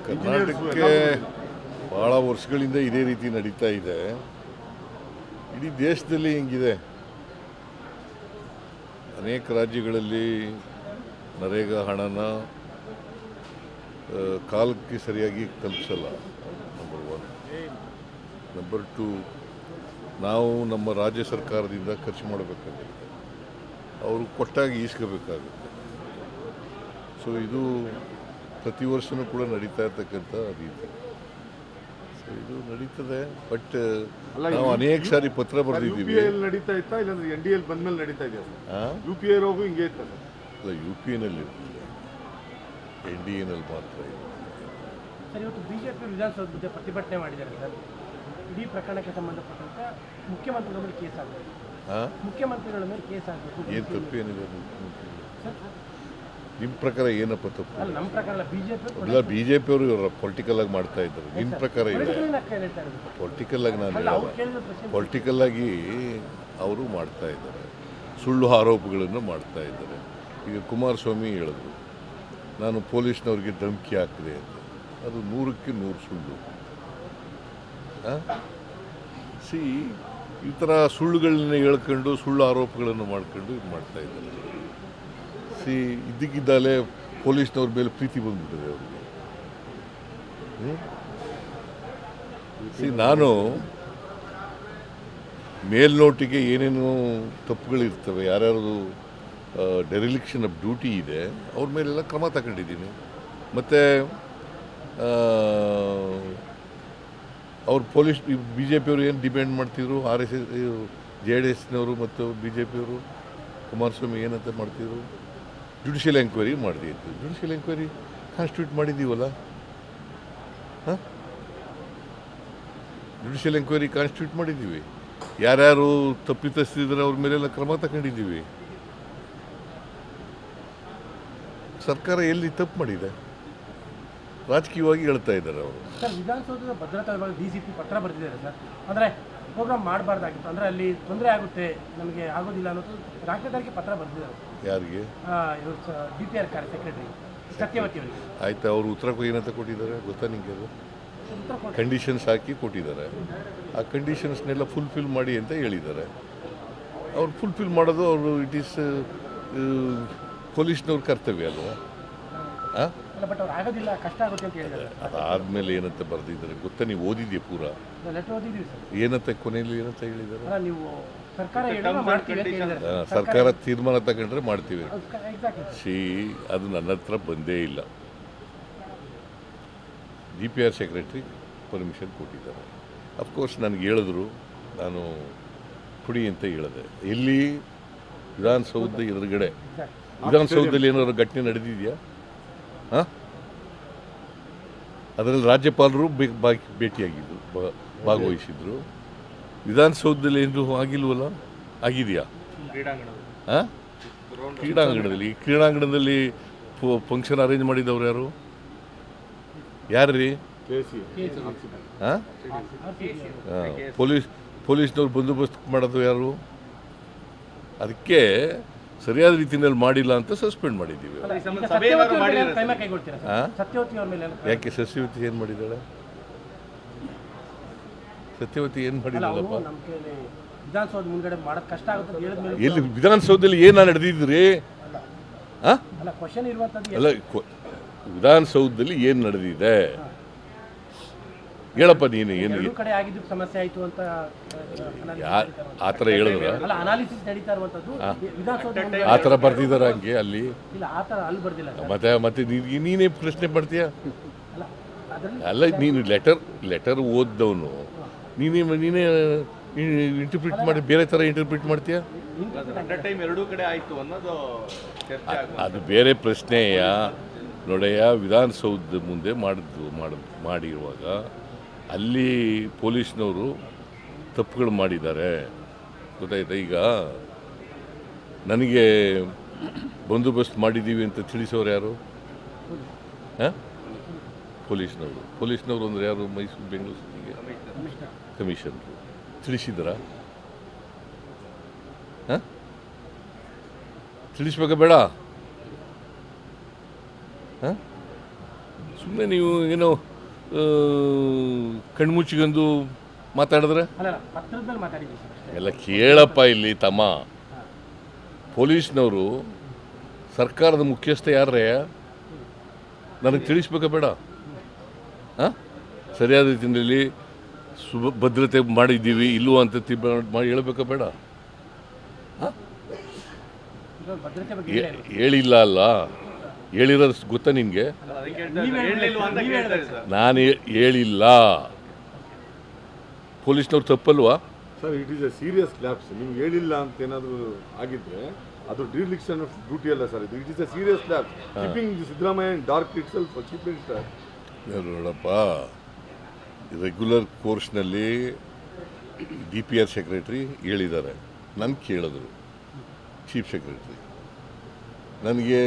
ಕರ್ನಾಟಕಕ್ಕೆ ಭಾಳ ವರ್ಷಗಳಿಂದ ಇದೇ ರೀತಿ ನಡೀತಾ ಇದೆ. ಇಡೀ ದೇಶದಲ್ಲಿ ಹಿಂಗಿದೆ. ಅನೇಕ ರಾಜ್ಯಗಳಲ್ಲಿ ನರೇಗಾ ಹಣನ ಕಾಲಕ್ಕೆ ಸರಿಯಾಗಿ ತಲುಪಿಸಲ್ಲ. ನಂಬರ್ 1. ನಂಬರ್ 2, ನಾವು ನಮ್ಮ ರಾಜ್ಯ ಸರ್ಕಾರದಿಂದ ಖರ್ಚು ಮಾಡಬೇಕಾಗುತ್ತೆ, ಅವರು ಕೊಟ್ಟಾಗ ಈಸ್ಕೋಬೇಕಾಗುತ್ತೆ. ಸೊ ಇದು ಪ್ರತಿ ವರ್ಷವೂ ಕೂಡ ನಡೀತಾ ಇರ್ತಕ್ಕಂಥ ರೀತಿ. ಸೊ ಇದು ನಡೀತದೆ. ಬಟ್ ನಾವು ಅನೇಕ ಸಾರಿ ಪತ್ರ ಬರೆದಿದ್ದೀವಿ. ನಡೀತಾ ಇತ್ತಾ ಇಲ್ಲಾಂದ್ರೆ NDA ಬಂದ್ಮೇಲೆ ನಡೀತಾ ಇದೆಯಾ? UPA ರೋಗು ಹಿಂಗೆ ಇತ್ತಲ್ಲ. ಅಲ್ಲ, UPA-ನಲ್ಲಿ ಇರ್ತಿಲ್ಲ, NDA-ನಲ್ಲಿ ಮಾತ್ರ ಇದೆ. ಸರ್, ಇವತ್ತು ಬಿಜೆಪಿ ವಿಧಾನಸೌಧದ ಪ್ರತಿಭಟನೆ ಮಾಡಿದ್ದಾರೆ ಸರ್. ಇಡೀ ಪ್ರಕರಣಕ್ಕೆ ಸಂಬಂಧಪಟ್ಟಂತೆ ಮುಖ್ಯಮಂತ್ರಿಗಳ ಮೇಲೆ ಕೇಸ್ ಆಗಬೇಕು. ಮುಖ್ಯಮಂತ್ರಿಗಳ ಮೇಲೆ ಕೇಸ್ ಆಗಬೇಕು. ಏನು ತಪ್ಪೇನಿದೆ? ನಿಮ್ಮ ಪ್ರಕಾರ ಏನಪ್ಪ ತಪ್ಪು? ಅಲ್ಲ, ನಮ್ಮ ಪ್ರಕಾರ ಬಿಜೆಪಿ ಇಲ್ಲ, BJP ಅವರು ಪೊಲಿಟಿಕಲ್ ಆಗಿ ಮಾಡ್ತಾ ಇದ್ದಾರೆ. ನಿಮ್ಮ ಪ್ರಕಾರ ಇಲ್ಲ. ಪೊಲಿಟಿಕಲ್ ಆಗಿ ನಾನು ಹೇಳಲ್ಲ, ಪೊಲಿಟಿಕಲ್ ಆಗಿ ಅವರು ಮಾಡ್ತಾ ಇದ್ದಾರೆ, ಸುಳ್ಳು ಆರೋಪಗಳನ್ನು ಮಾಡ್ತಾ ಇದ್ದಾರೆ. ಈಗ ಕುಮಾರಸ್ವಾಮಿ ಹೇಳಿದ್ರು, ನಾನು ಪೊಲೀಸ್ನವ್ರಿಗೆ ಧಮಕಿ ಹಾಕಿದೆ ಅಂತ. ಅದು 100ಕ್ಕೆ 100 ಸುಳ್ಳು. ಈ ಥರ ಸುಳ್ಳುಗಳನ್ನ ಹೇಳ್ಕೊಂಡು ಸುಳ್ಳು ಆರೋಪಗಳನ್ನು ಮಾಡ್ಕೊಂಡು ಇದು ಮಾಡ್ತಾ ಇದ್ದಾರೆ. ಇದ್ದಕ್ಕಿದ್ದಾಲೆ ಪೊಲೀಸ್ನವ್ರ ಮೇಲೆ ಪ್ರೀತಿ ಬಂದ್ಬಿಟ್ಟಿದೆ ಅವ್ರಿಗೆ. ನಾನು ಮೇಲ್ನೋಟಿಗೆ ಏನೇನು ತಪ್ಪುಗಳಿರ್ತವೆ, ಯಾರ್ಯಾರು ಡೆರಿಲಿಕ್ಷನ್ ಆಫ್ ಡ್ಯೂಟಿ ಇದೆ ಅವ್ರ ಮೇಲೆಲ್ಲ ಕ್ರಮ ತಗೊಂಡಿದ್ದೀನಿ. ಮತ್ತು ಅವ್ರು ಪೊಲೀಸ್ BJP ಅವರು ಏನು ಡಿಪೆಂಡ್ ಮಾಡ್ತಿದ್ರು, RSS JDSನವರು ಮತ್ತು BJP ಅವರು ಕುಮಾರಸ್ವಾಮಿ ಏನಂತ ಮಾಡ್ತಿದ್ರು, ಜುಡಿಷಿಯಲ್ ಎಂಕ್ವೈರಿ ಮಾಡಿದ್ದು. ಜುಡಿಷಿಯಲ್ ಎಂಕ್ವೈರಿ ಕಾನ್ಸ್ಟಿಟ್ಯೂಟ್ ಮಾಡಿದ್ದೀವಲ್ಲ. ಜುಡಿಷಿಯಲ್ ಎಂಕ್ವೈರಿ ಕಾನ್ಸ್ಟಿಟ್ಯೂಟ್ ಮಾಡಿದ್ದೀವಿ. ಯಾರ್ಯಾರು ತಪ್ಪಿತಸ್ಥಿದ್ರೆ ಅವ್ರ ಮೇಲೆಲ್ಲ ಕ್ರಮ ತಗೊಂಡಿದ್ದೀವಿ. ಸರ್ಕಾರ ಎಲ್ಲಿ ತಪ್ಪು ಮಾಡಿದೆ? ರಾಜಕೀಯವಾಗಿ ಹೇಳ್ತಾ ಇದ್ದಾರೆ ಅವರು. ಸರ್, ವಿಧಾನಸೌಧದ ಭದ್ರತಾ ವಿಭಾಗ DCP ಪತ್ರ ಬರೆದಿದ್ದಾರೆ ಸರ್. ಅಂದರೆ ಪ್ರೋಗ್ರಾಮ್ ಮಾಡಬಾರ್ದಾಗಿತ್ತು, ಅಂದರೆ ಅಲ್ಲಿ ತೊಂದರೆ ಆಗುತ್ತೆ, ನಮಗೆ ಆಗೋದಿಲ್ಲ ಅನ್ನೋದು ರಾಜ್ಯದವರಿಗೆ ಪತ್ರ ಬರೆದಿದ್ದಾರೆ. ಯಾರಿಗೆ? ಇವರು DPR ಸೆಕ್ರೆಟರಿ ಸತ್ಯವತಿ ಅವರಿಗೆ. ಆಯ್ತು, ಅವರು ಉತ್ತರ ಏನಂತ ಕೊಟ್ಟಿದ್ದಾರೆ ಗೊತ್ತಾ ನಿಮಗೆ? ಅದು ಕಂಡೀಷನ್ಸ್ ಹಾಕಿ ಕೊಟ್ಟಿದ್ದಾರೆ. ಆ ಕಂಡೀಷನ್ಸ್ನೆಲ್ಲ ಫುಲ್ಫಿಲ್ ಮಾಡಿ ಅಂತ ಹೇಳಿದ್ದಾರೆ. ಅವ್ರು ಫುಲ್ಫಿಲ್ ಮಾಡೋದು ಅವರು ಇಟ್ ಈಸ್ ಪೊಲೀಸ್ನವ್ರ ಕರ್ತವ್ಯ ಅಲ್ವಾ? ಬಟ್ ಅವ್ರು ಆಗೋದಿಲ್ಲ, ಕಷ್ಟ ಆಗುತ್ತೆ ಅಂತ ಹೇಳಿದ್ದಾರೆ. ಅದಾದಮೇಲೆ ಏನಂತ ಬರೆದಿದ್ದಾರೆ ಗೊತ್ತಾ? ನೀವು ಓದಿದ್ಯಾ ಪೂರ? ಲೆಟರ್ ಓದಿದ್ದೀವಿ ಸರ್. ಏನಂತ ಕೊನೆಯಲ್ಲಿ ಏನಂತ ಹೇಳಿದ್ದಾರೆ? ನೀವು ಸರ್ಕಾರ ತೀರ್ಮಾನ ತಗೊಂಡ್ರೆ ಮಾಡ್ತೀವಿ. ಎಕ್ಸಾಕ್ಟ್ಲಿ. ಅದು ನನ್ನ ಹತ್ರ ಬಂದೇ ಇಲ್ಲ. DPR ಸೆಕ್ರೆಟರಿ ಪರ್ಮಿಷನ್ ಕೊಟ್ಟಿದ್ದಾರೆ. ಅಫ್ಕೋರ್ಸ್ ನನಗೆ ಹೇಳಿದ್ರು, ನಾನು ಕೊಡಿ ಅಂತ ಹೇಳಿದೆ. ಎಲ್ಲಿ? ವಿಧಾನಸೌಧದ ಎದುರುಗಡೆ. ವಿಧಾನಸೌಧದಲ್ಲಿ ಏನಾದ್ರು ಘಟನೆ ನಡೆದಿದೆಯಾ? ಅದರಲ್ಲಿ ರಾಜ್ಯಪಾಲರು ಭೇಟಿಯಾಗಿದ್ದರು, ಭಾಗವಹಿಸಿದ್ರು. ವಿಧಾನಸೌಧದಲ್ಲಿ ಏನು ಆಗಿಲ್ವಲ್ಲ? ಆಗಿದೆಯಾ? ಕ್ರೀಡಾಂಗಣದಲ್ಲಿ ಫಂಕ್ಷನ್ ಅರೇಂಜ್ ಮಾಡಿದವ್ರು ಯಾರು? ಯಾರ್ರೀ? ಪೊಲೀಸ್ನವ್ರು ಬಂದೋಬಸ್ತ್ ಮಾಡೋದು ಯಾರು? ಅದಕ್ಕೆ ಸರಿಯಾದ ರೀತಿಯಲ್ಲಿ ಮಾಡಿಲ್ಲ ಅಂತ ಸಸ್ಪೆಂಡ್ ಮಾಡಿದ್ದೀವಿ. ಯಾಕೆ? ಸತ್ಯವತಿ ಏನು ಮಾಡಿದ್ದಾಳೆ? ಸತ್ಯವತಿ ಏನು ಮಾಡಿದ್ದಾಳಪ್ಪ? ಎಲ್ಲಿ? ವಿಧಾನಸೌಧದಲ್ಲಿ ಏನು ನಡೆದಿದ್ರಿ? ಅಲ್ಲ, ವಿಧಾನಸೌಧದಲ್ಲಿ ಏನು ನಡೆದಿದೆ ಹೇಳಪ್ಪ ನೀನು. ಏನು ಆ ಥರ ಹೇಳಿದ್ರ? ಆ ಥರ ಬರ್ದಿದಾರ ಹಂಗೆ ಅಲ್ಲಿ? ಮತ್ತೆ ನೀನೇ ಪ್ರಶ್ನೆ ಮಾಡ್ತೀಯ? ಅಲ್ಲ, ನೀನು ಲೆಟರ್ ಓದ್ದವನು ನೀನೇ ಇಂಟರ್ಪ್ರಿಟ್ ಮಾಡಿ ಬೇರೆ ಥರ ಇಂಟರ್ಪ್ರಿಟ್ ಮಾಡ್ತೀಯ? ಅದು ಬೇರೆ ಪ್ರಶ್ನೆಯ. ನೋಡಯ್ಯ, ವಿಧಾನಸೌಧದ ಮುಂದೆ ಮಾಡಿರುವಾಗ ಅಲ್ಲಿ ಪೊಲೀಸ್ನವರು ತಪ್ಪುಗಳು ಮಾಡಿದ್ದಾರೆ, ಗೊತ್ತಾಯ್ತಾ? ಈಗ ನನಗೆ ಬಂದೋಬಸ್ತ್ ಮಾಡಿದ್ದೀವಿ ಅಂತ ತಿಳಿಸೋರು ಯಾರು? ಪೊಲೀಸ್ನವರು ಅಂದರೆ ಯಾರು? ಮೈಸೂರು ಬೆಂಗಳೂರು ಸಿಟಿಗೆ ಕಮಿಷನರು ತಿಳಿಸಿದ್ರ? ತಿಳಿಸ್ಬೇಕಾ ಬೇಡ? ಸುಮ್ಮನೆ ನೀವು ಏನೋ ಕಣ್ಮುಚ್ಚಿಗೊಂದು ಮಾತಾಡಿದ್ರೆ ಅಲ್ಲ ಪತ್ರದ ಮೇಲೆ ಮಾತಾಡಿದ್ದೀವಿ ಸರ್ ಅಷ್ಟೇ. ಎಲ್ಲ ಕೇಳಪ್ಪ ಇಲ್ಲಿ ತಮ್ಮ. ಪೊಲೀಸ್ನವರು ಸರ್ಕಾರದ ಮುಖ್ಯಸ್ಥ ಯಾರೇ ನನಗೆ ತಿಳಿಸ್ಬೇಕಾ ಬೇಡ? ಹಾಂ, ಸರಿಯಾದ ರೀತಿಯಲ್ಲಿ ಭದ್ರತೆ ಮಾಡಿದ್ದೀವಿ ಇಲ್ವೋ ಅಂತ ಮಾಡಿ ಹೇಳ್ಬೇಕಾ ಬೇಡ? ಈಗ ಭದ್ರತೆ ಬಗ್ಗೆ ಹೇಳಿಲ್ಲ ಅಲ್ಲ, ಹೇಳಿರೋದು ಗೊತ್ತಾ ನಿನಗೆ? ನಾನು ಹೇಳಿಲ್ಲ. ಪೊಲೀಸ್ನವ್ರು ತಪ್ಪಲ್ವಾ? Sir it is a serious lapse. ನಿಮ್ಗೆ ಹೇಳಿಲ್ಲ ಅಂತ ಏನಾದರೂ ಆಗಿದ್ರೆ ಅದು ಡಿಲಿಕ್ಷನ್ ಆಫ್ ಡ್ಯೂಟಿ ಅಲ್ಲ ಸರ್, ಇದು it is a serious lapse. Keeping Siddaramaiah dark itself chief minister. ನೋಡಪ್ಪ, ರೆಗ್ಯುಲರ್ ಕೋರ್ಸ್ನಲ್ಲಿ DPR ಸೆಕ್ರೆಟ್ರಿ ಹೇಳಿದ್ದಾರೆ, ನನಗೆ ಕೇಳಿದ್ರು ಚೀಫ್ ಸೆಕ್ರೆಟ್ರಿ, ನನಗೆ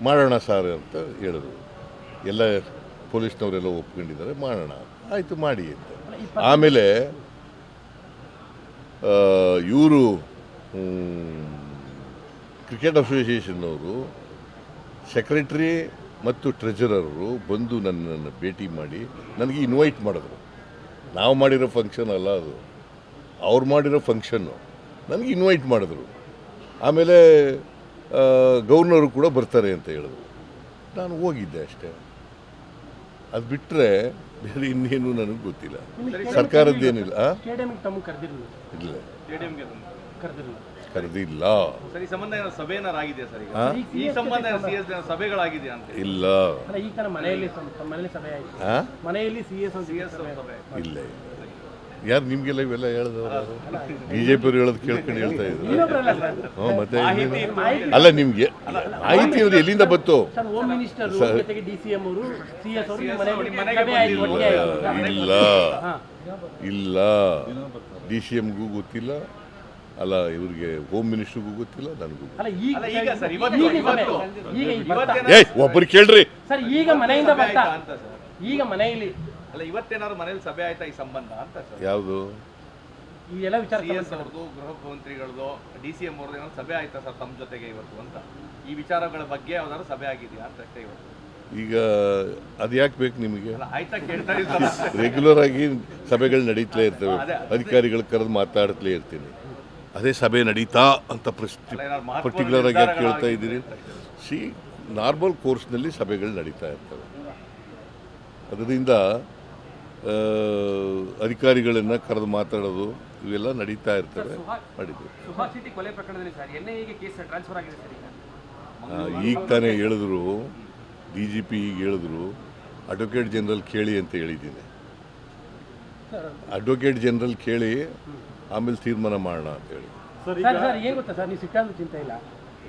ಮಾಡೋಣ ಸರ್ ಅಂತ ಹೇಳಿದ್ರು. ಎಲ್ಲ ಪೊಲೀಸ್ನವರೆಲ್ಲ ಒಪ್ಕೊಂಡಿದ್ದಾರೆ, ಮಾಡೋಣ ಆಯಿತು ಮಾಡಿ ಅಂತ. ಆಮೇಲೆ ಇವರು ಕ್ರಿಕೆಟ್ ಅಸೋಸಿಯೇಷನ್ನವರು ಸೆಕ್ರೆಟ್ರಿ ಮತ್ತು ಟ್ರೆಜರರು ಬಂದು ನನ್ನನ್ನು ಭೇಟಿ ಮಾಡಿ ನನಗೆ ಇನ್ವೈಟ್ ಮಾಡಿದ್ರು. ನಾವು ಮಾಡಿರೋ ಫಂಕ್ಷನ್ ಅಲ್ಲ ಅದು, ಅವ್ರು ಮಾಡಿರೋ ಫಂಕ್ಷನ್ನು. ನನಗೆ ಇನ್ವೈಟ್ ಮಾಡಿದ್ರು. ಆಮೇಲೆ ಗವರ್ನರು ಕೂಡ ಬರ್ತಾರೆ ಅಂತ ಹೇಳಿದ್ರು. ನಾನು ಹೋಗಿದ್ದೆ ಅಷ್ಟೇ. ಅದು ಬಿಟ್ಟರೆ ಬೇರೆ ಇನ್ನೇನು ನನಗೆ ಗೊತ್ತಿಲ್ಲ. ಸರ್ಕಾರದ್ದೇನಿಲ್ಲ. ಸ್ಟೇಡಿಯಂಗೆ ತಮ್ಮ ಕರೆದಿರಲಿಲ್ಲ. ಇಲ್ಲ, ಕರೆದಿರಲಿಲ್ಲ. ಕರೆದಿಲ್ಲ. ಸರ್, ಈ ಸಂಬಂಧ ಏನೋ ಸಭೆ ಏನಾರು ಆಗಿದೆಯಾ ಸರ್? ಈಗ ಈ ಸಂಬಂಧ CS ಸಭೆಗಳಾಗಿದೆಯಾ ಅಂತ? ಇಲ್ಲ. ಅಲ್ಲ ಈಗ ತಾನೇ ಮನೆಯಲ್ಲಿ ಸಭೆ ಆಯಿತು. ಮನೆಯಲ್ಲಿ CS ಸಭೆ ಇಲ್ಲ. ಯಾರು ನಿಮಗೆಲ್ಲ ಇವೆಲ್ಲ ಹೇಳಿದವರು? BJP ಅವ್ರು ಹೇಳೋದು ಕೇಳ್ಕೊಂಡು ಹೇಳ್ತಾ ಇದ್ರು. ಹ್ಞೂ, ಮತ್ತೆ ಅಲ್ಲ, ನಿಮಗೆ ಮಾಹಿತಿ ಅವ್ರು ಎಲ್ಲಿಂದ ಬಂತು? ಸರ್, ಹೋಮ್ ಮಿನಿಸ್ಟರ್ ಜೊತೆಗೆ DCM ಅವರು CS ಅವರು ಮನೆಗೆ ಆಯ್ತು, ಒಟ್ಟಿಗೆ ಆಯ್ತು. ಇಲ್ಲ, DCMಗೂ ಗೊತ್ತಿಲ್ಲ, ಅಲ್ಲ ಇವ್ರಿಗೆ ಹೋಮ್ ಮಿನಿಸ್ಟರ್ಗೂ ಗೊತ್ತಿಲ್ಲ, ನನಗೂ ಗೊತ್ತಿಲ್ಲ. ಅಲ್ಲ ಈಗ ಸರ್, ಒಬ್ಬರು ಕೇಳ್ರಿ ಸರ್, ಈಗ ಮನೆಯಿಂದ ಬರ್ತಾ ಅಂತ ಸರ್, ಈಗ ಮನೆಯಲ್ಲಿ ಅಲ್ಲ ಇವತ್ತೇನಾದ್ರು ಮನೇಲಿ ಸಭೆ ಆಯ್ತಾ ಈ ಸಂಬಂಧ ಅಂತ ಸರ್? ಯಾವುದು? ಈ ಎಲ್ಲ ವಿಚಾರ CS ಅವ್ರದ್ದು, ಗೃಹ ಮಂತ್ರಿಗಳದ್ದು, DCM ಅವ್ರದ್ದು ಏನಾದ್ರು ಸಭೆ ಆಯ್ತಾ ಸರ್ ತಮ್ಮ ಜೊತೆಗೆ ಇವತ್ತು ಅಂತ? ಈ ವಿಚಾರಗಳ ಬಗ್ಗೆ ಯಾವ್ದಾದ್ರು ಸಭೆ ಆಗಿದೆಯಾ ಅಂತ ಅಷ್ಟೇ ಇವತ್ತು. ಈಗ ಅದು ಯಾಕೆ ಬೇಕು ನಿಮಗೆ? ಅಲ್ಲ ಆಯ್ತಾ ಕೇಳ್ತಾ ಇದ್ದಾರೆ. ರೆಗ್ಯುಲರ್ ಆಗಿ ಸಭೆಗಳು ನಡೀತಲೇ ಇರ್ತವೆ, ಅಧಿಕಾರಿಗಳು ಕರೆದು ಮಾತಾಡ್ತಲೇ ಇರ್ತೀನಿ. ಅದೇ ಸಭೆ ನಡೀತಾ ಅಂತ ಪರ್ಟಿಕ್ಯುಲರ್ ಆಗಿ ಯಾಕೆ ಕೇಳ್ತಾ ಇದ್ದೀರಿ? ನಾರ್ಮಲ್ ಕೋರ್ಸ್ನಲ್ಲಿ ಸಭೆಗಳು ನಡೀತಾ ಇರ್ತವೆ. ಅದರಿಂದ ಅಧಿಕಾರಿಗಳನ್ನು ಕರೆದು ಮಾತಾಡೋದು ಇವೆಲ್ಲ ನಡೀತಾ ಇರ್ತವೆ. ಮಾಡಿದ್ವಿ. ಸುಭಾಷ್ ಶೆಟ್ಟಿ ಕೊಲೆ ಪ್ರಕರಣದಲ್ಲಿ ಸರ್ NIAಗೆ ಕೇಸ್ ಟ್ರಾನ್ಸ್ಫರ್ ಆಗಿದೆ ಸರ್ ಈಗ. ಈಗ ತಾನೇ ಹೇಳಿದ್ರು, DGP ಈಗ ಹೇಳಿದ್ರು, ಅಡ್ವೊಕೇಟ್ ಜನರಲ್ ಕೇಳಿ ಅಂತ ಹೇಳಿದ್ದೀನಿ. ಅಡ್ವೊಕೇಟ್ ಜನರಲ್ ಕೇಳಿ ಆಮೇಲೆ ತೀರ್ಮಾನ ಮಾಡೋಣ ಅಂತ ಹೇಳಿ. ಸರ್ ಏನ್ ಗೊತ್ತಾ ಸರ್, ನೀವು ಸಿಕ್ಕಾದ್ರೂ ಚಿಂತೆ ಇಲ್ಲ,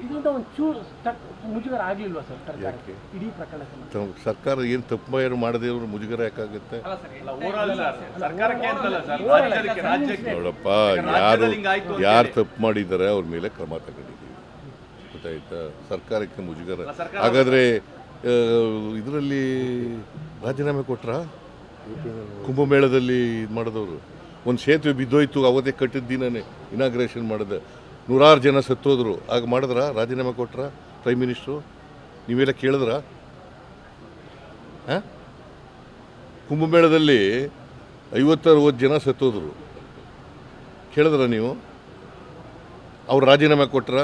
ಇದರಿಂದ ಒಂದು ಚೂರು ಮುಜುಗರ ಆಗ್ಲಿಲ್ವಾ ಸರ್ ಸರ್ಕಾರಕ್ಕೆ ಇಡೀ ಪ್ರಕರಣ? ಸರ್ಕಾರ ಏನು ತಪ್ಪು ಏನು ಮಾಡದೇ ಇರೋರು ಮುಜುಗರ ಯಾಕಾಗುತ್ತೆ? ಸರ್ಕಾರಕ್ಕೆ ಅಂತಲ್ಲ ಸರ್, ರಾಜ್ಯಕ್ಕೆ. ನೋಡಪ್ಪ, ಯಾರು ತಪ್ಪು ಮಾಡಿದ್ದಾರೆ ಅವ್ರ ಮೇಲೆ ಕ್ರಮ ತಗೊಂಡಿದ್ದೀವಿ, ಗೊತ್ತಾಯ್ತಾ? ಸರ್ಕಾರಕ್ಕೆ ಮುಜುಗರ. ಹಾಗಾದ್ರೆ ಇದರಲ್ಲಿ ರಾಜೀನಾಮೆ ಕೊಟ್ರಾ? ಕುಂಭಮೇಳದಲ್ಲಿ ಇದು ಮಾಡಿದವರು ಒಂದು ಸೇತುವೆ ಬಿದ್ದೋಯ್ತು, ಅವತ್ತೇ ಕಟ್ಟಿದ ದಿನನೇ ಇನಾಗ್ರೇಷನ್ ಮಾಡಿದೆ, 100 ಜನ ಸತ್ತೋದ್ರು. ಆಗ ಮಾಡಿದ್ರ? ರಾಜೀನಾಮೆ ಕೊಟ್ರ ಪ್ರೈಮ್ ಮಿನಿಸ್ಟ್ರು? ನೀವೆಲ್ಲ ಕೇಳಿದ್ರ? ಹಾಂ, ಕುಂಭಮೇಳದಲ್ಲಿ 50-60 ಜನ ಸತ್ತೋದ್ರು, ಕೇಳಿದ್ರ ನೀವು? ಅವ್ರು ರಾಜೀನಾಮೆ ಕೊಟ್ರ?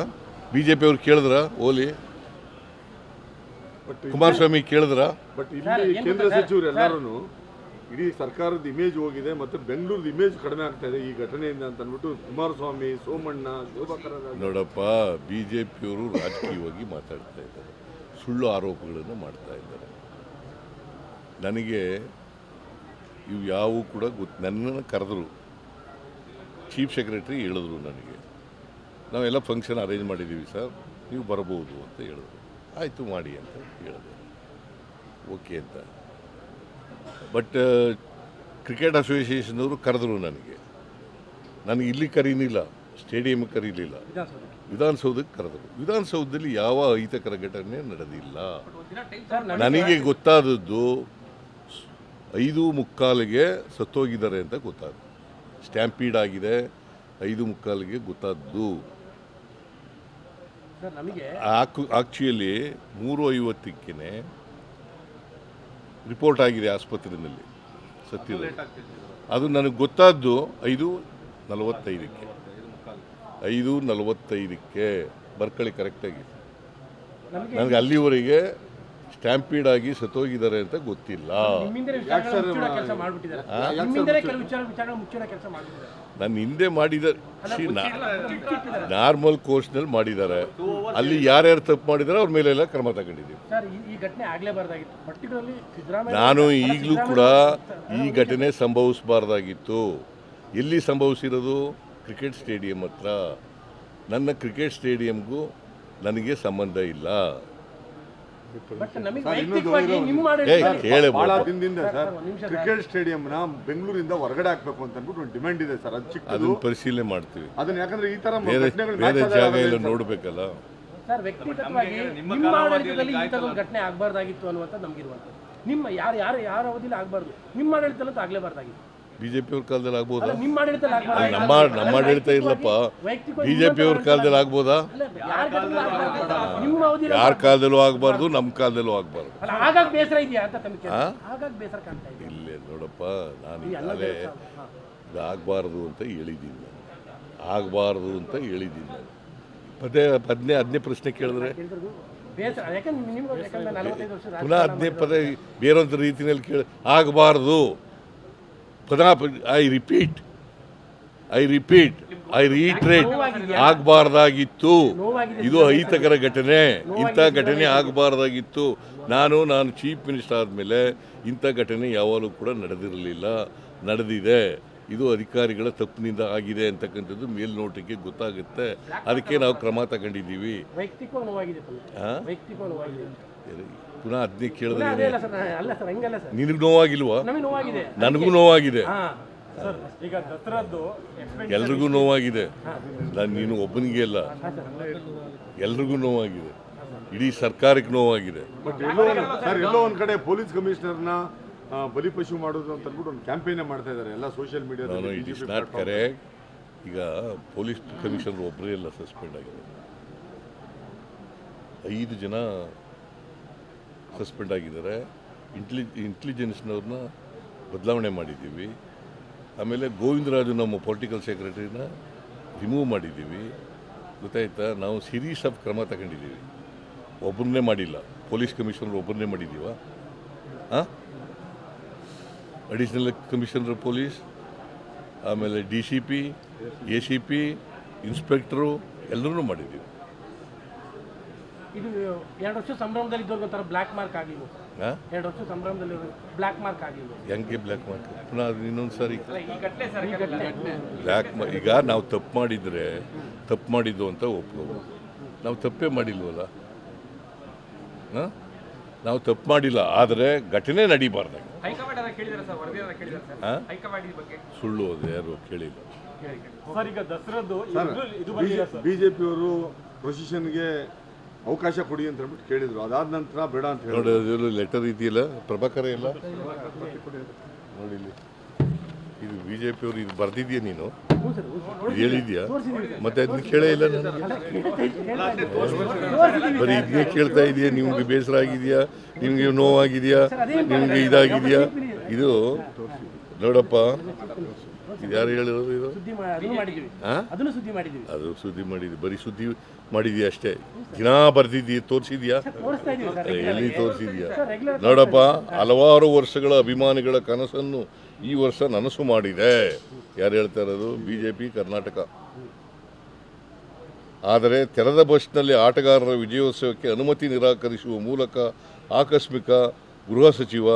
BJP ಅವ್ರು ಕೇಳಿದ್ರ? ಓಲಿ ಕುಮಾರಸ್ವಾಮಿ ಕೇಳಿದ್ರ? ಬಟ್ ಇಲ್ಲಿ ಕೇಂದ್ರ ಸಚಿವರು ಎಲ್ಲರೂ ಇಡೀ ಸರ್ಕಾರದ ಇಮೇಜ್ ಹೋಗಿದೆ, ಮತ್ತು ಬೆಂಗಳೂರದ ಇಮೇಜ್ ಕಡಿಮೆ ಆಗ್ತಾ ಇದೆ ಈ ಘಟನೆಯಿಂದ ಅಂತ ಅಂದ್ಬಿಟ್ಟು ಕುಮಾರಸ್ವಾಮಿ, ಸೋಮಣ್ಣ, ಶೋಭಾ ಕರಂದ್ಲಾಜೆ. ನೋಡಪ್ಪ, BJP ಅವರು ರಾಜಕೀಯವಾಗಿ ಮಾತಾಡ್ತಾ ಇದ್ದಾರೆ, ಸುಳ್ಳು ಆರೋಪಗಳನ್ನು ಮಾಡ್ತಾ ಇದ್ದಾರೆ. ನನಗೆ ಇವು ಯಾವುವು ಕೂಡ ನನ್ನನ್ನು ಕರೆದ್ರು, ಚೀಫ್ ಸೆಕ್ರೆಟ್ರಿ ಹೇಳಿದ್ರು ನನಗೆ, ನಾವೆಲ್ಲ ಫಂಕ್ಷನ್ ಅರೇಂಜ್ ಮಾಡಿದ್ದೀವಿ ಸರ್, ನೀವು ಬರ್ಬೋದು ಅಂತ ಹೇಳಿದ್ರು. ಆಯಿತು ಮಾಡಿ ಅಂತ ಹೇಳಿದೆ, ಓಕೆ ಅಂತ. ಬಟ್ ಕ್ರಿಕೆಟ್ ಅಸೋಸಿಯೇಷನ್ನವರು ಕರೆದ್ರು ನನಗೆ ಇಲ್ಲಿ ಕರೀನಿಲ್ಲ, ಸ್ಟೇಡಿಯಂ ಕರೀಲಿಲ್ಲ, ವಿಧಾನಸೌಧಕ್ಕೆ ಕರೆದರು. ವಿಧಾನಸೌಧದಲ್ಲಿ ಯಾವ ಅಹಿತಕರ ಘಟನೆ ನಡೆದಿಲ್ಲ. ನನಗೆ ಗೊತ್ತಾದದ್ದು 5:45ಗೆ ಸತ್ತೋಗಿದ್ದಾರೆ ಅಂತ ಗೊತ್ತಾದ, ಸ್ಟ್ಯಾಂಪೀಡ್ ಆಗಿದೆ 5:45ಗೆ ಗೊತ್ತಾದ್ದು. ಆಕ್ಚುಲಿ 3:50ಕ್ಕೆ ರಿಪೋರ್ಟ್ ಆಗಿದೆ ಆಸ್ಪತ್ರೆಯಲ್ಲಿ ಸತ್ತಿದೆ. ಅದು ನನಗೆ ಗೊತ್ತಾದ್ದು 5:45 5:45 ಬರ್ಕೊಳ್ಳಿ ಕರೆಕ್ಟಾಗಿ. ನನಗೆ ಅಲ್ಲಿವರೆಗೆ ಸ್ಟ್ಯಾಂಪೀಡ್ ಆಗಿ ಸತ್ತೋಗಿದ್ದಾರೆ ಅಂತ ಗೊತ್ತಿಲ್ಲ. ನಿಮ್ಮಿಂದಲೇ ವಿಚಾರಗಳನ್ನ ಮುಚ್ಚಿಡೋ ಕೆಲಸ ಮಾಡ್ಬಿಟ್ಟಿದ್ದಾರೆ. ನಿಮ್ಮಿಂದಲೇ ಕೆಲವು ವಿಚಾರಗಳು ಮುಚ್ಚಿಡೋ ಕೆಲಸ ಮಾಡ್ಬಿಟ್ಟಿದ್ದಾರೆ. ನನ್ನ ಹಿಂದೆ ಮಾಡಿದ ನಾರ್ಮಲ್ ಕೋರ್ಸ್ನಲ್ಲಿ ಮಾಡಿದ್ದಾರೆ. ಅಲ್ಲಿ ಯಾರ್ಯಾರು ತಪ್ಪು ಮಾಡಿದ್ದಾರೆ ಅವ್ರ ಮೇಲೆಲ್ಲ ಕ್ರಮ ತಗೊಂಡಿದ್ದೀವಿ. ಸರ್ ಈ ಘಟನೆ ಆಗಲೇಬಾರ್ದಾಗಿತ್ತು. ಪರ್ಟಿಕ್ಯುಲರ್ಲಿ ಸಿದ್ದರಾಮಯ್ಯ ನಾನು ಈಗಲೂ ಕೂಡ ಈ ಘಟನೆ ಸಂಭವಿಸಬಾರ್ದಾಗಿತ್ತು. ಎಲ್ಲಿ ಸಂಭವಿಸಿರೋದು? ಕ್ರಿಕೆಟ್ ಸ್ಟೇಡಿಯಂ ಹತ್ರ. ನನ್ನ ಕ್ರಿಕೆಟ್ ಸ್ಟೇಡಿಯಂಗೂ ನನಗೆ ಸಂಬಂಧ ಇಲ್ಲ. ಬಟ್ ನಮಗೆ ಸರ್, ವೈಯಕ್ತಿಕವಾಗಿ ಇನ್ನೊಂದು ನಿಮ್ಮ ಕೇಳಿ ಬಹಳ ದಿನದಿಂದ ಸರ್ ಕ್ರಿಕೆಟ್ ಸ್ಟೇಡಿಯಂನ ಬೆಂಗಳೂರಿಂದ ಹೊರಗಡೆ ಹಾಕ್ಬೇಕು ಅಂತ ಅಂದ್ಬಿಟ್ಟು ಒಂದು ಡಿಮ್ಯಾಂಡ್ ಇದೆ ಸರ್. ಅದು ಚಿಕ್ಕದು, ಅದನ್ನ ಪರಿಶೀಲನೆ ಮಾಡ್ತೀವಿ. ಅದನ್ನ ಯಾಕಂದ್ರೆ ಈ ತರ ಬೇರೆ ಘಟನೆಗಳು ಬೇರೆ match ಜಾಗ ಆದಾಗ ಎಲ್ಲ ನೋಡಬೇಕಲ್ಲ. ಸರ್ ವ್ಯಕ್ತಿಗತವಾಗಿ ನಿಮ್ಮ ಆಡಳಿತದಲ್ಲಿ ಈ ಥರದೊಂದು ಘಟನೆ ಆಗಬಾರ್ದಾಗಿತ್ತು ಅನ್ನುವಂಥ ನಮಗಿರುವಂಥದ್ದು. ನಿಮ್ಮ ಯಾರ ಅವಧಿಯಲ್ಲಿ ಆಗಬಾರ್ದು, ನಿಮ್ಮ ಆಡಳಿತದಲ್ಲಂತೂ ಆಗಲೇಬಾರ್ದಾಗಿತ್ತು. ಬಿಜೆಪಿ ಅವ್ರ ಕಾಲದಲ್ಲಿ ಆಗ್ಬೋದಾ? ನಿಮ್ಮ ಆಡಳಿತದಲ್ಲಿ ಆಗಬಾರ್ದು. ನಮ್ಮ ಆಡಳಿತ ಇಲ್ಲಪ್ಪ. ಬಿಜೆಪಿ ಅವ್ರ ಕಾಲದಲ್ಲಿ ಆಗ್ಬೋದಾ? ನಿಮ್ಮ ಅವಧಿ ಯಾರ ಕಾಲದಲ್ಲೂ ಆಗಬಾರ್ದು, ನಮ್ಮ ಕಾಲದಲ್ಲೂ ಆಗಬಾರ್ದು. ಅಲ್ಲ ಆಗಾಗ ಬೇಸರ ಇದೆಯಾ ಅಂತ ತಮಗೆ ಆಗಾಗ ಬೇಸರ ಕಾಣ್ತಾ ಇದೆ. ಇಲ್ಲೇ ನೋಡಪ್ಪ, ನಾನು ಈಗಾಗಲೇ ಆಗಬಾರ್ದು ಅಂತ ಹೇಳಿದ್ದೀನಿ. ಆಗಬಾರ್ದು ಅಂತ ಹೇಳಿದ್ದೀನಿ ನಾನು. ಹದಿನೇ ಪ್ರಶ್ನೆ ಕೇಳಿದ್ರೆ ಬೇಸರ ಯಾಕಂದ್ರೆ ನಿಮ್ಗೆ ಯಾಕಂದ್ರೆ 45 ವರ್ಷ ಪುನಃ ಪದೇ ಬೇರೊಂದು ರೀತಿಯಲ್ಲಿ ಕೇಳಿ ಆಗಬಾರ್ದು. I repeat I reiterate ಆಗಬಾರ್ದಾಗಿತ್ತು. ಇದು ಅಹಿತಕರ ಘಟನೆ. ಇಂಥ ಘಟನೆ ಆಗಬಾರ್ದಾಗಿತ್ತು. ನಾನು ಚೀಫ್ ಮಿನಿಸ್ಟರ್ ಆದಮೇಲೆ ಇಂಥ ಘಟನೆ ಯಾವಾಗಲೂ ಕೂಡ ನಡೆದಿರಲಿಲ್ಲ. ನಡೆದಿದೆ. ಇದು ಅಧಿಕಾರಿಗಳ ತಪ್ಪಿನಿಂದ ಆಗಿದೆ ಅಂತಕ್ಕಂಥದ್ದು ಮೇಲ್ನೋಟಕ್ಕೆ ಗೊತ್ತಾಗುತ್ತೆ. ಅದಕ್ಕೆ ನಾವು ಕ್ರಮ ತಗೊಂಡಿದ್ದೀವಿ. ವೈಯಕ್ತಿಕವಾಗಿ ನೋವಾಗಿದೆ. ವೈಯಕ್ತಿಕವಾಗಿ ನೋವಾಗಿದೆ. ಪುನಃ ಅದನ್ನೇ ಕೇಳಿದ್ರೆ ಅಲ್ಲ ಸರ್, ಅಲ್ಲ ಸರ್, ಹಂಗಲ್ಲ ಸರ್. ನಿನಗೆ ನೋವಾಗಿಲ್ವಾ? ನಮಗೆ ನೋವಾಗಿದೆ. ನನಗೂ ನೋವಾಗಿದೆ. ಸರ್ ಈಗ ದಸರಾದ್ದು ಎಲ್ರಿಗೂ ನೋವಾಗಿದೆ. ನೀನು ಒಬ್ಬನಿಗೆ ಅಲ್ಲ, ಎಲ್ರಿಗೂ ನೋವಾಗಿದೆ. ಇಡೀ ಸರ್ಕಾರಕ್ಕೆ ನೋವಾಗಿದೆ. ಬಟ್ ಎಲ್ಲೋ ಒಂದ್ ಕಡೆ ಪೊಲೀಸ್ ಕಮಿಷನರ್ನ ಬಲಿಪಶು ಮಾಡೋದು ಅಂತ ಅಂದ್ಬಿಟ್ಟು ಒಂದು ಕ್ಯಾಂಪೇನ್ ಮಾಡ್ತಾ ಇದ್ದಾರೆ ಎಲ್ಲ ಸೋಷಿಯಲ್ ಇಟ್ ಮೀಡಿಯಾದಲ್ಲಿ. Is not correct. ಈಗ ಪೊಲೀಸ್ ಕಮಿಷನರ್ ಒಬ್ಬರೇ ಎಲ್ಲ ಸಸ್ಪೆಂಡ್ ಆಗಿದೆ. 5 ಜನ ಸಸ್ಪೆಂಡ್ ಆಗಿದ್ದಾರೆ. ಇಂಟೆಲಿಜೆನ್ಸ್ನವ್ರನ್ನ ಬದಲಾವಣೆ ಮಾಡಿದ್ದೀವಿ. ಆಮೇಲೆ ಗೋವಿಂದರಾಜು ನಮ್ಮ ಪೊಲಿಟಿಕಲ್ ಸೆಕ್ರೆಟರಿನ ರಿಮೂವ್ ಮಾಡಿದ್ದೀವಿ. ಗೊತ್ತಾಯ್ತಾ? ನಾವು ಸೀರೀಸ್ ಆಫ್ ಕ್ರಮ ತಗೊಂಡಿದ್ದೀವಿ. ಒಬ್ಬರನ್ನೇ ಮಾಡಿಲ್ಲ. ಪೊಲೀಸ್ ಕಮಿಷನರ್ ಒಬ್ಬರನ್ನೇ ಮಾಡಿದ್ದೀವ? ಅಡಿಷನಲ್ ಕಮಿಷನರ್ ಪೊಲೀಸ್, ಆಮೇಲೆ DCP, ACP, ಇನ್ಸ್ಪೆಕ್ಟ್ರು ಎಲ್ಲರೂ ಮಾಡಿದ್ದೀವಿ. ಇದು 2 ವರ್ಷ ಸಂಭ್ರಮದಲ್ಲಿ ಇದ್ದವ್ರಿಗೆ ಒಂಥರ ಬ್ಲ್ಯಾಕ್ ಮಾರ್ಕ್ ಆಗಲಿಲ್ಲ. 2 ವರ್ಷ ಸಂಭ್ರಮದಲ್ಲಿ ಬ್ಲ್ಯಾಕ್ ಮಾರ್ಕ್ ಆಗಲಿಲ್ಲ. ಹೆಂಗೆ ಬ್ಲ್ಯಾಕ್ ಮಾರ್ಕ್? ಪುನಃ ಅದು ಇನ್ನೊಂದು ಸಾರಿ ಈ ಘಟನೆ ಸರ್ ಬ್ಲ್ಯಾಕ್ ಈಗ ನಾವು ತಪ್ಪು ಮಾಡಿದರೆ ತಪ್ಪು ಮಾಡಿದ್ದು ಅಂತ ಒಪ್ಕೋಬೋದು. ನಾವು ತಪ್ಪೇ ಮಾಡಿಲ್ವಲ್ಲ. ನಾವು ತಪ್ಪು ಮಾಡಿಲ್ಲ. ಆದರೆ ಘಟನೆ ನಡೀಬಾರ್ದಾಗ ಹೈಕಮಾಂಡ್ ಅದನ್ನ ಕೇಳಿದಾರೆ ಸರ್, ವರದಿ ಅದನ್ನ ಕೇಳಿದಾರೆ ಸರ್. ಹೈಕಮಾಂಡ್ ಬಗ್ಗೆ ಸುಳ್ಳು ಅದು ಯಾರು ಕೇಳಿಲ್ಲ. ಸರ್ ಈಗ ದಸರಾದ್ದು ಬಿಜೆಪಿ ಅವರು ಪ್ರೊಸಿಷನ್ಗೆ ಅವಕಾಶ ಕೊಡಿ ಅಂತ ಹೇಳ್ಬಿಟ್ಟು ಕೇಳಿದ್ರು. ಅದಾದ ನಂತರ ಬೇಡ ಅಂತ ಹೇಳಿ ನೋಡಿ, ಅದೆಲ್ಲ ಲೆಟರ್ ಇದೆಯಲ್ಲ, ಪ್ರಭಾಕರ ಎಲ್ಲ ನೋಡಿ ಇಲ್ಲಿ. ಇದು BJP ಅವರು ಇದು ಬರ್ದಿದ್ಯಾ? ನೀನು ಇದು ಹೇಳಿದ್ಯಾ? ಮತ್ತೆ ಅದನ್ನ ಕೇಳೇ ಇಲ್ಲ ನಾನು. ಬರೀ ಇದನ್ನೇ ಕೇಳ್ತಾ ಇದೆಯಾ? ನಿಮ್ಗೆ ಬೇಸರ ಆಗಿದೆಯಾ? ನಿಮ್ಗೆ ನೋವಾಗಿದೆಯಾ? ನಿಮ್ಗೆ ಇದಾಗಿದೆಯಾ? ಇದು ನೋಡಪ್ಪ, ಇದು ಯಾರು ಹೇಳಿರೋದು? ಇದು ಅದನ್ನು ಸುದ್ದಿ ಮಾಡಿದ್ದೀವಿ. ಅದು ಸುದ್ದಿ ಮಾಡಿದ್ವಿ. ಬರೀ ಸುದ್ದಿ ಮಾಡಿದ್ಯಾ ಅಷ್ಟೇ. ದಿನ ಬರ್ದಿದ್ದೀಯ? ತೋರಿಸಿದ್ಯಾ? ತೋರಿಸ್ತಾ ಇದೀವಿ ಸರ್. ಎಲ್ಲಿ ತೋರಿಸಿದ್ಯಾ? ನೋಡಪ್ಪ, ಹಲವಾರು ವರ್ಷಗಳ ಅಭಿಮಾನಿಗಳ ಕನಸನ್ನು ಈ ವರ್ಷ ನನಸು ಮಾಡಿದೆ. ಯಾರು ಹೇಳ್ತಾ ಇರೋದು? BJP ಕರ್ನಾಟಕ. ಆದರೆ ತೆರೆದ ಬಸ್ನಲ್ಲಿ ಆಟಗಾರರ ವಿಜಯೋತ್ಸವಕ್ಕೆ ಅನುಮತಿ ನಿರಾಕರಿಸುವ ಮೂಲಕ ಆಕಸ್ಮಿಕ ಗೃಹ ಸಚಿವ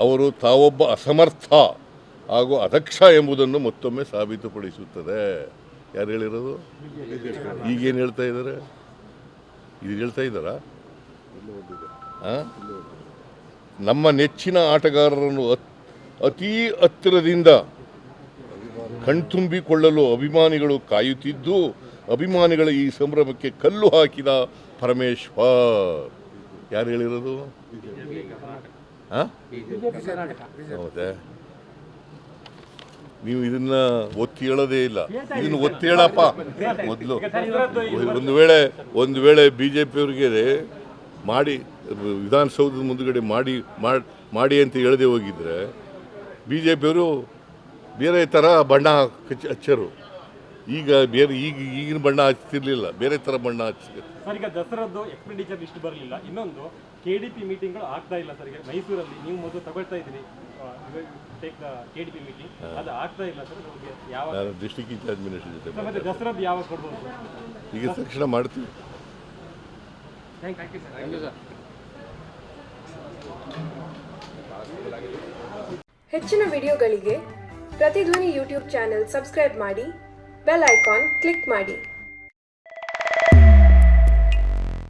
ಅವರು ತಾವೊಬ್ಬ ಅಸಮರ್ಥ ಹಾಗೂ ಅದಕ್ಷ ಎಂಬುದನ್ನು ಮತ್ತೊಮ್ಮೆ ಸಾಬೀತುಪಡಿಸುತ್ತದೆ. ಯಾರು ಹೇಳಿರೋದು? ಈಗೇನು ಹೇಳ್ತಾ ಇದ್ದಾರೆ? ಇದು ಹೇಳ್ತಾ ಇದ್ದಾರಾ? ನಮ್ಮ ನೆಚ್ಚಿನ ಆಟಗಾರರನ್ನು ಅತೀ ಹತ್ತಿರದಿಂದ ಕಣ್ತುಂಬಿಕೊಳ್ಳಲು ಅಭಿಮಾನಿಗಳು ಕಾಯುತ್ತಿದ್ದು, ಅಭಿಮಾನಿಗಳ ಈ ಸಂಭ್ರಮಕ್ಕೆ ಕಲ್ಲು ಹಾಕಿದ ಪರಮೇಶ್ವರ್. ಯಾರು ಹೇಳಿರೋದು? ಹೌದಾ? ನೀವು ಇದನ್ನ ಒತ್ತಿ ಹೇಳೋದೇ ಇಲ್ಲ. ಇದನ್ನು ಒತ್ತಿ ಹೇಳಪ್ಪ ಮೊದಲು. ಒಂದು ವೇಳೆ BJP ಅವರಿಗೆ ಮಾಡಿ ವಿಧಾನಸೌಧದ ಮುಂದುಗಡೆ ಮಾಡಿ ಅಂತ ಹೇಳದೆ ಹೋಗಿದ್ರೆ ಬಿ ಜೆ ಪಿಯವರು ಬೇರೆ ಥರ ಬಣ್ಣ ಹಚ್ಚರು. ಈಗ ಈಗಿನ ಬಣ್ಣ ಹಚ್ತಿರ್ಲಿಲ್ಲ, ಬೇರೆ ಥರ ಬಣ್ಣ ಹಚ್ಚಿದೆ. ಸರ್ ಈಗ ದಸರಾದ್ದು ಎಕ್ಸ್ಪೆಂಡಿಚರ್ ಲಿಸ್ಟ್ ಬರಲಿಲ್ಲ. ಇನ್ನೊಂದು KDP ಮೀಟಿಂಗ್ಗಳು ಆಗ್ತಾ ಇಲ್ಲ ಸರ್. ಈಗ ಮೈಸೂರಲ್ಲಿ ನೀವು ಮೊದಲು ತಗೊಳ್ತಾ ಇದ್ದೀರಿ ಟೇಕ್ ದ KDP ಮೀಟಿಂಗ್, ಅದು ಆಗ್ತಾ ಇಲ್ಲ ಸರ್. ಯಾವ ಡಿಸ್ಟ್ರಿಕ್ಟ್ ಇನ್ಚಾರ್ಜ್ ಮಿನಿಸ್ಟರ್ ಜೊತೆ ಮತ್ತೆ ದಸರಾದ್ದು ಯಾವಾಗ ಕೊಡ್ಬೋದು? ಈಗ ತಕ್ಷಣ ಮಾಡ್ತೀವಿ. Thank you sir. ಹೆಚ್ಚಿನ ವಿಡಿಯೋಗಳಿಗೆ ಪ್ರತಿಧ್ವನಿ ಯೂಟ್ಯೂಬ್ ಚಾನೆಲ್ ಸಬ್ಸ್ಕ್ರೈಬ್ ಮಾಡಿ, ಬೆಲ್ ಐಕಾನ್ ಕ್ಲಿಕ್ ಮಾಡಿ.